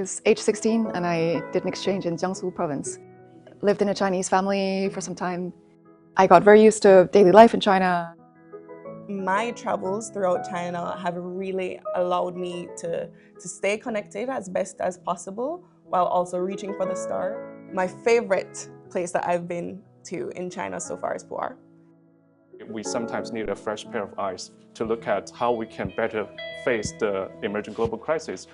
was age 16 and I did an exchange in Jiangsu province. Lived in a Chinese family for some time. I got very used to daily life in China. My travels throughout China have really allowed me to stay connected as best as possible while also reaching for the star. My favorite place that I've been to in China so far is Pu'er. We sometimes need a fresh pair of eyes to look at how we can better face the emerging global crisis.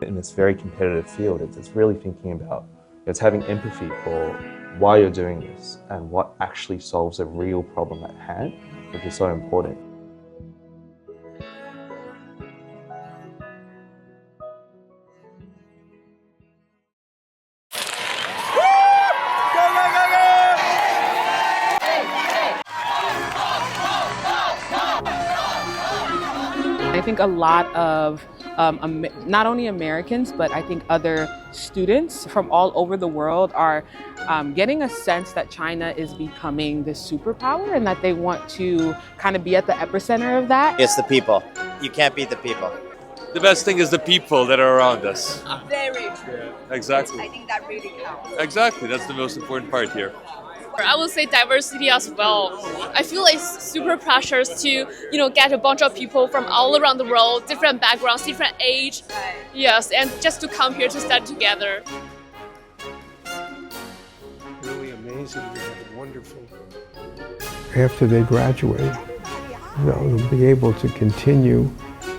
In this very competitive field, it's really thinking about, it's having empathy for why you're doing this and what actually solves a real problem at hand, which is so important. I think a lot of not only Americans, but I think other students from all over the world are getting a sense that China is becoming this superpower and that they want to kind of be at the epicenter of that. It's the people. You can't beat the people. The best thing is the people that are around us. Very true. Yeah, exactly. I think that really counts. Exactly, that's the most important part here. I would say diversity as well. I feel like super precious to, get a bunch of people from all around the world, different backgrounds, different age. Right. Yes, and just to come here to study together. Really amazing. We have wonderful. After they graduate, they'll be able to continue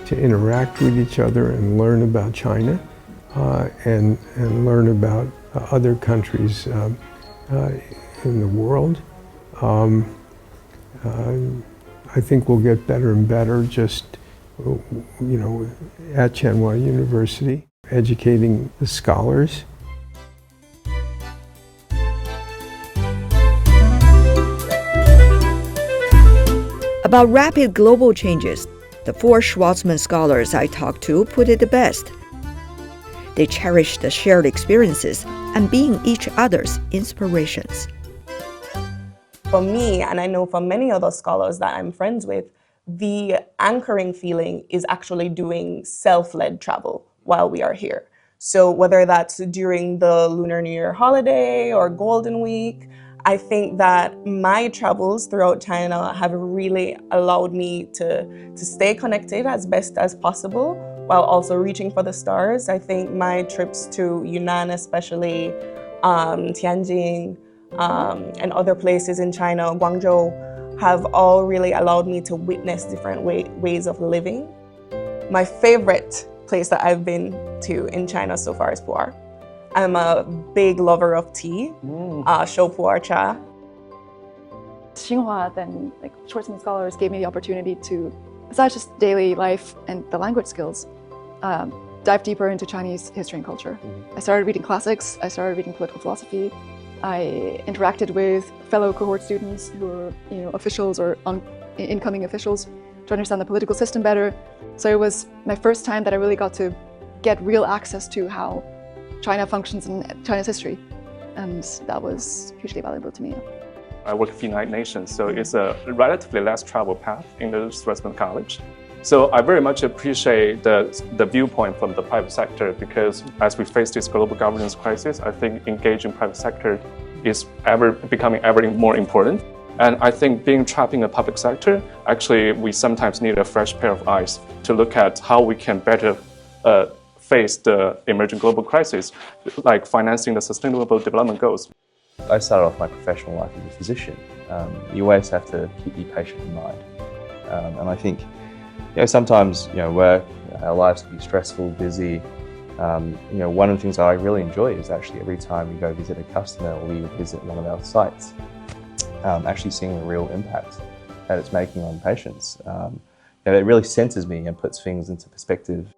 to interact with each other and learn about China and learn about other countries in the world. I think we'll get better and better just, at Tsinghua University, educating the scholars. About rapid global changes, the 4 Schwarzman Scholars I talked to put it the best. They cherish the shared experiences and being each other's inspirations. For me, and I know for many other scholars that I'm friends with, the anchoring feeling is actually doing self-led travel while we are here. So whether that's during the Lunar New Year holiday or Golden Week, I think that my travels throughout China have really allowed me to stay connected as best as possible while also reaching for the stars. I think my trips to Yunnan especially, Tianjin, and other places in China, Guangzhou, have all really allowed me to witness different ways of living. My favorite place that I've been to in China so far is Pu'er. I'm a big lover of tea, shou pu'er cha. Tsinghua, then Schwarzman Scholars gave me the opportunity to, besides just daily life and the language skills, dive deeper into Chinese history and culture. I started reading classics, I started reading political philosophy. I interacted with fellow cohort students who were, officials or incoming officials to understand the political system better. So it was my first time that I really got to get real access to how China functions in China's history. And that was hugely valuable to me. I work with the United Nations, so it's a relatively less traveled path in the Schwarzman College. So I very much appreciate the viewpoint from the private sector, because as we face this global governance crisis, I think engaging private sector is becoming ever more important. And I think being trapped in the public sector, actually we sometimes need a fresh pair of eyes to look at how we can better face the emerging global crisis, like financing the Sustainable Development Goals. I started off my professional life as a physician. You always have to keep the patient in mind. And I think sometimes, work, our lives can be stressful, busy. One of the things I really enjoy is actually every time we go visit a customer or we visit one of our sites, actually seeing the real impact that it's making on patients. It really centers me and puts things into perspective.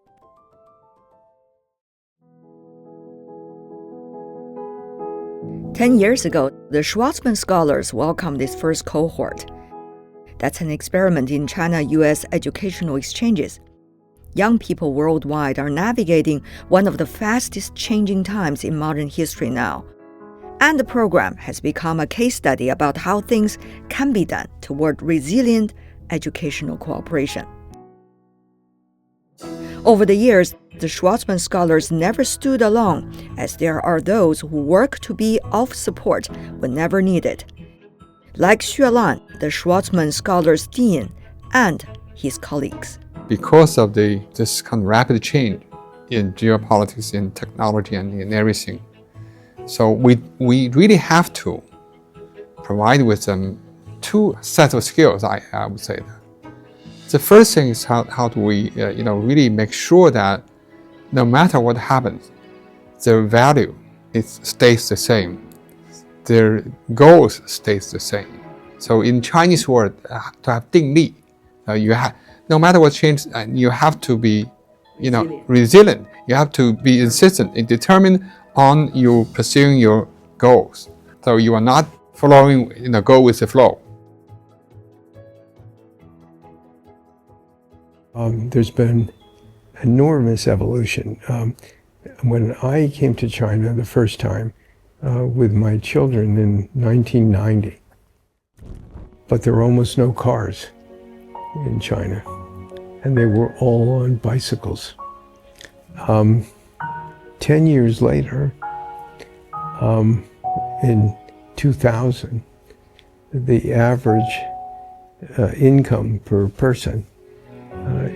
10 years ago, the Schwarzman Scholars welcomed this first cohort. That's an experiment in China-US educational exchanges. Young people worldwide are navigating one of the fastest changing times in modern history now. And the program has become a case study about how things can be done toward resilient educational cooperation. Over the years, the Schwarzman Scholars never stood alone, as there are those who work to be of support whenever needed. Like Xue Lan, the Schwarzman Scholars Dean, and his colleagues. Because of this kind of rapid change in geopolitics, in technology, and in everything, so we really have to provide with them two sets of skills, I would say that. The first thing is how do we really make sure that no matter what happens, their value stays the same, their goals stays the same. So in Chinese word, to have 定力, no matter what changes, you have to be resilient. You have to be insistent and determined on you pursuing your goals. So you are not following go with the flow. There's been enormous evolution. When I came to China the first time with my children in 1990, but there were almost no cars in China, and they were all on bicycles. 10 years later, in 2000, the average income per person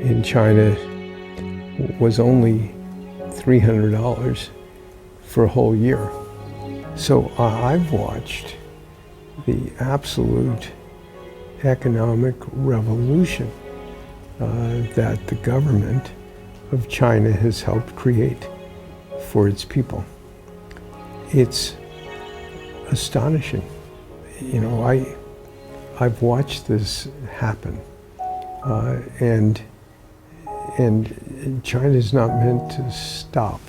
in China was only $300 for a whole year. So I've watched the absolute economic revolution that the government of China has helped create for its people. It's astonishing. I've watched this happen, and China is not meant to stop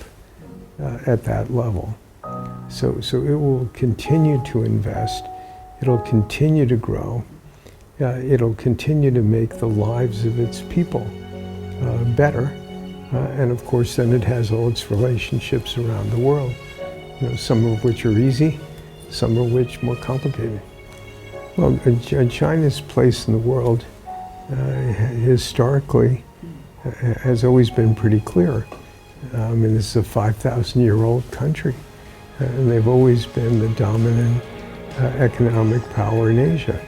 at that level. So it will continue to invest. It'll continue to grow. It'll continue to make the lives of its people better. And of course, then it has all its relationships around the world, some of which are easy, some of which more complicated. Well, China's place in the world historically has always been pretty clear. This is a 5,000-year-old country, and they've always been the dominant economic power in Asia.